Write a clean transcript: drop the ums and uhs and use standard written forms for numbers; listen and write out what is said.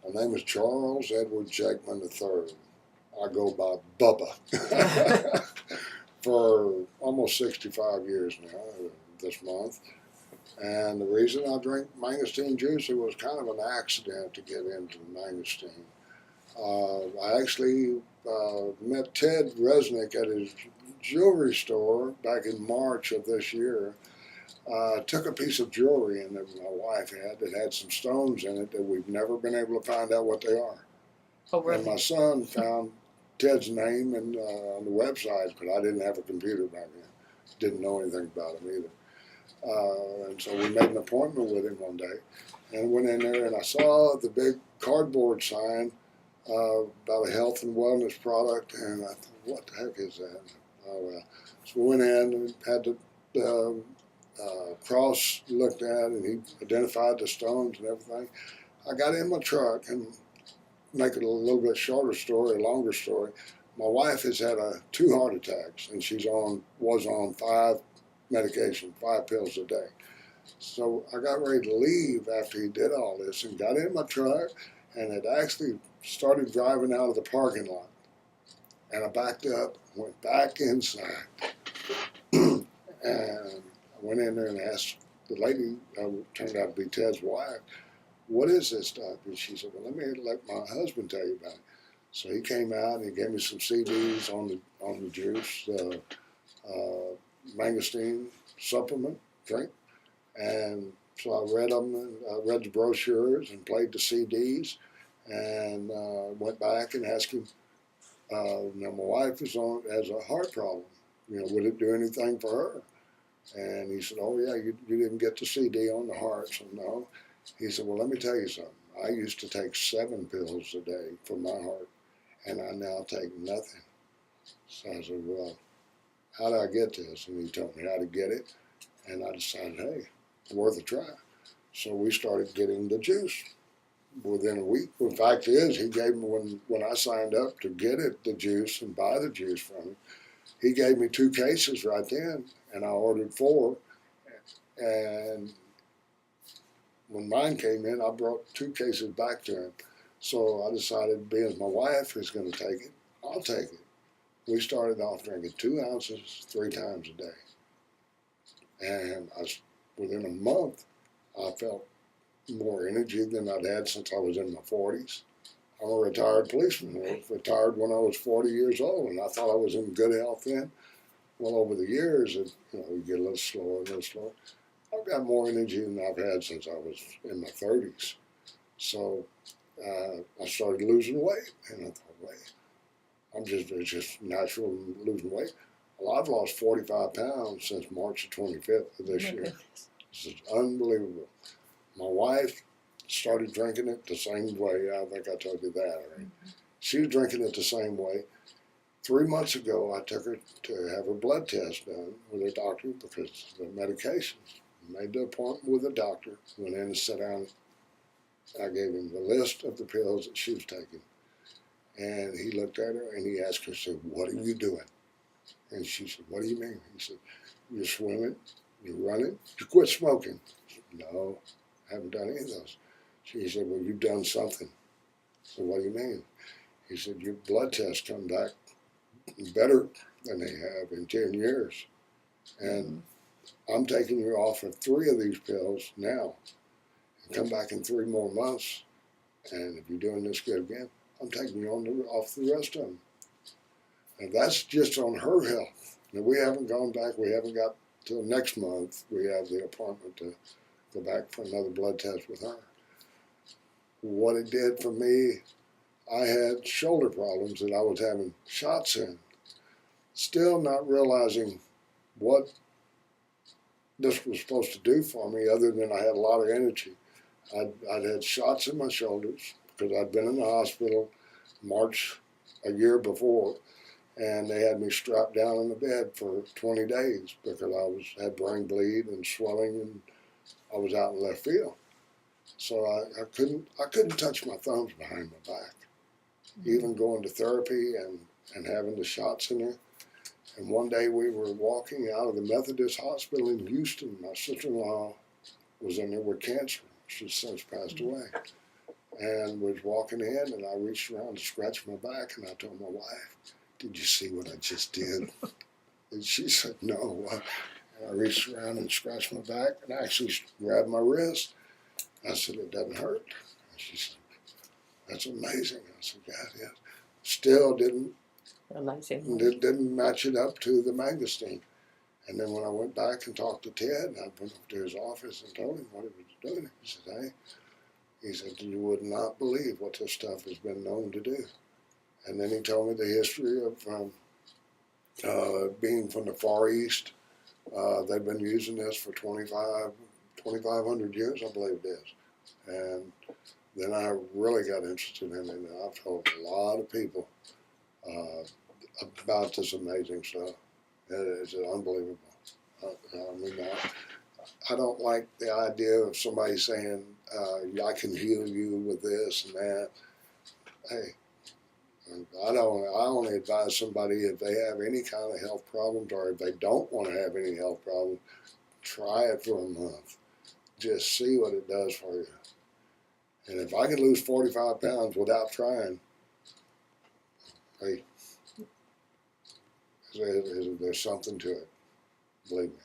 My name is Charles Edward Jackman III. I go by Bubba for almost 65 years now this month. And the reason I drink mangosteen juice, it was kind of an accident to get into mangosteen. I actually met Ted Resnick at his jewelry store back in March of this year. Took a piece of jewelry in that my wife had that had some stones in it that we've never been able to find out what they are. Oh, really? And my son found Ted's name on the website, but I didn't have a computer back then. Didn't know anything about him either. And so we made an appointment with him one day and went in there, and I saw the big cardboard sign about a health and wellness product, and I thought, what the heck is that? Oh, well. So we went in and had the cross looked at, and he identified the stones and everything. I got in my truck, and make it a little bit shorter story, a longer story. My wife has had 2 heart attacks, and was on 5 medications, 5 pills a day. So I got ready to leave after he did all this, and got in my truck, and it actually started driving out of the parking lot. And I backed up, went back inside, and I went in there and asked the lady, turned out to be Ted's wife, what is this stuff? And she said, well, let my husband tell you about it. So he came out and he gave me some CDs on the juice, mangosteen supplement drink. And so I read them, and I read the brochures and played the CDs, and went back and asked him, now my wife has a heart problem. Would it do anything for her? And he said, oh yeah, you didn't get the CD on the heart, so no. He said, well, let me tell you something. I used to take 7 pills a day for my heart, and I now take nothing. So I said, well, how do I get this? And he told me how to get it, and I decided, hey, it's worth a try. So we started getting the juice within a week. The fact is, he gave me, when I signed up to get it, the juice, and buy the juice from him, he gave me 2 cases right then, and I ordered 4, and when mine came in, I brought 2 cases back to him. So I decided, being as my wife is going to take it, I'll take it. We started off drinking 2 ounces 3 times a day. And within a month, I felt more energy than I'd had since I was in my 40s. I'm a retired policeman. I was retired when I was 40 years old, and I thought I was in good health then. Well, over the years, we get a little slower. I've got more energy than I've had since I was in my 30s. So I started losing weight, and I thought, wait, it's just natural losing weight. Well, I've lost 45 pounds since March 25th of this year. This is unbelievable. My wife started drinking it the same way. I think I told you that already. She was drinking it the same way. 3 months ago, I took her to have her blood test done with her doctor because of the medications. Made the appointment with the doctor, went in and sat down. I gave him the list of the pills that she was taking. And he looked at her and he asked her, said, what are you doing? And she said, what do you mean? He said, you're swimming, you're running, you quit smoking. Said, no, I haven't done any of those. She said, well, you've done something. So what do you mean? He said, your blood tests come back better than they have in 10 years. And I'm taking you off of 3 of these pills now. And come back in 3 more months, and if you're doing this good again, I'm taking you off the rest of them. And that's just on her health. Now, we haven't gone back. We haven't got till next month. We have the appointment to go back for another blood test with her. What it did for me, I had shoulder problems that I was having shots in. Still not realizing what this was supposed to do for me, other than I had a lot of energy. I'd had shots in my shoulders because I'd been in the hospital March a year before, and they had me strapped down in the bed for 20 days because I had brain bleed and swelling, and I was out in left field. So I couldn't touch my thumbs behind my back. Even going to therapy and having the shots in there. And one day we were walking out of the Methodist Hospital in Houston. My sister-in-law was in there with cancer. She's since passed away. and was walking in, and I reached around to scratch my back, and I told my wife, "Did you see what I just did?" And she said, "No." And I reached around and scratched my back, and actually grabbed my wrist. I said, "It doesn't hurt." And she said, "That's amazing." I said, "Yeah, it is." Still didn't match it up to the Mangosteen. And then when I went back and talked to Ted, and I went up to his office and told him what he was doing, he said, "Hey," he said, "you would not believe what this stuff has been known to do." And then he told me the history of being from the Far East. They've been using this for 2,500 years, I believe it is. And then I really got interested in it, and I've told a lot of people about this amazing stuff. It is unbelievable. I mean, I don't like the idea of somebody saying, "I can heal you with this and that." Hey, I only advise somebody if they have any kind of health problems, or if they don't want to have any health problems, try it for a month. Just see what it does for you. And if I can lose 45 pounds without trying, hey, there's something to it. Believe me.